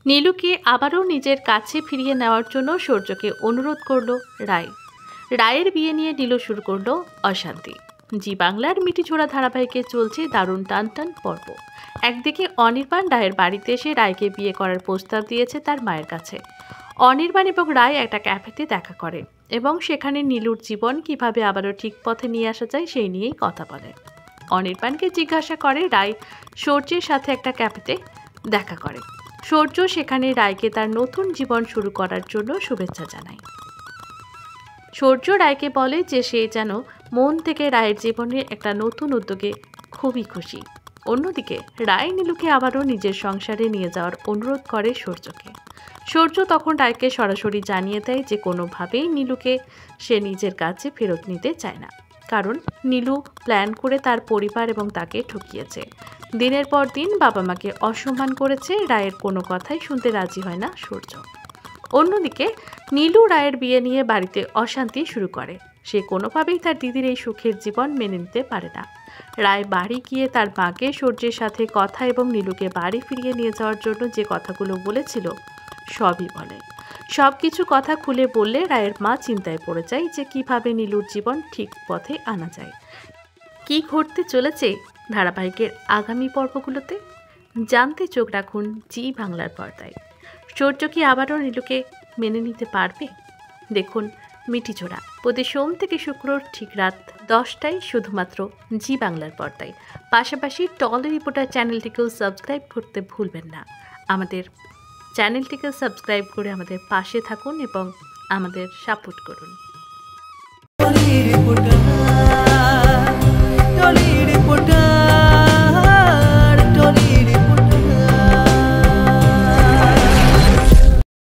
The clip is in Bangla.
নীলুকে আবারও নিজের কাছে ফিরিয়ে নেওয়ার জন্য সূর্যকে অনুরোধ করল রায়। রায়ের বিয়ে নিয়ে নীলু শুরু করলো অশান্তি। জি বাংলার মিটিঝোড়া ধারাবাহিকে চলছে দারুণ টানটান পর্ব। একদিকে অনির্বাণ রায়ের বাড়িতে এসে রায়কে বিয়ে করার প্রস্তাব দিয়েছে তার মায়ের কাছে। অনির্বাণ এবং রায় একটা ক্যাফেতে দেখা করে এবং সেখানে নীলুর জীবন কিভাবে আবারও ঠিক পথে নিয়ে আসা যায় সেই নিয়েই কথা বলে। অনির্বাণকে জিজ্ঞাসা করে রায় সূর্যের সাথে একটা ক্যাফেতে দেখা করে। সূর্য সেখানে রায়কে তার নতুন জীবন শুরু করার জন্য শুভেচ্ছা জানায়। সূর্য রায়কে বলে যে সে যেন মন থেকে রায়ের জীবনে একটা নতুন উদ্যোগে খুবই খুশি। অন্যদিকে রায় নীলুকে আবারও নিজের সংসারে নিয়ে যাওয়ার অনুরোধ করে সূর্যকে। সূর্য তখন রায়কে সরাসরি জানিয়ে দেয় যে কোনোভাবেই নীলুকে সে নিজের কাছে ফেরত নিতে চায় না, কারণ নীলু প্ল্যান করে তার পরিবার এবং তাকে ঠকিয়েছে। দিনের পর দিন বাবা মাকে অসম্মান করেছে। রায়ের কোনো কথাই শুনতে রাজি হয় না সূর্য। অন্যদিকে নীলু রায়ের বিয়ে নিয়ে বাড়িতে অশান্তি শুরু করে। সে কোনোভাবেই তার দিদির এই সুখের জীবন মেনে নিতে পারে না। রায় বাড়ি গিয়ে তার মাকে সূর্যের সাথে কথা এবং নীলুকে বাড়ি ফিরিয়ে নিয়ে যাওয়ার জন্য যে কথাগুলো বলেছিল সবই বলে। সব কিছু কথা খুলে বললে রায়ের মা চিন্তায় পড়ে যায় যে কিভাবে নীলুর জীবন ঠিক পথে আনা যায়। কি ঘটতে চলেছে ধারাবাহিকের আগামী পর্বগুলোতে জানতে চোখ রাখুন জি বাংলার পর্দায়। সূর্য কি আবারও নীলুকে মেনে নিতে পারবে? দেখুন মিটিঝোড়া প্রতি সোম থেকে শুক্র ঠিক রাত 10টায় শুধুমাত্র জি বাংলার পর্দায়। পাশাপাশি টল রিপোর্টার চ্যানেলটিকেও সাবস্ক্রাইব করতে ভুলবেন না। আমাদের চ্যানেলটিকে সাবস্ক্রাইব করে আমাদের পাশে থাকুন এবং আমাদের সাপোর্ট করুন।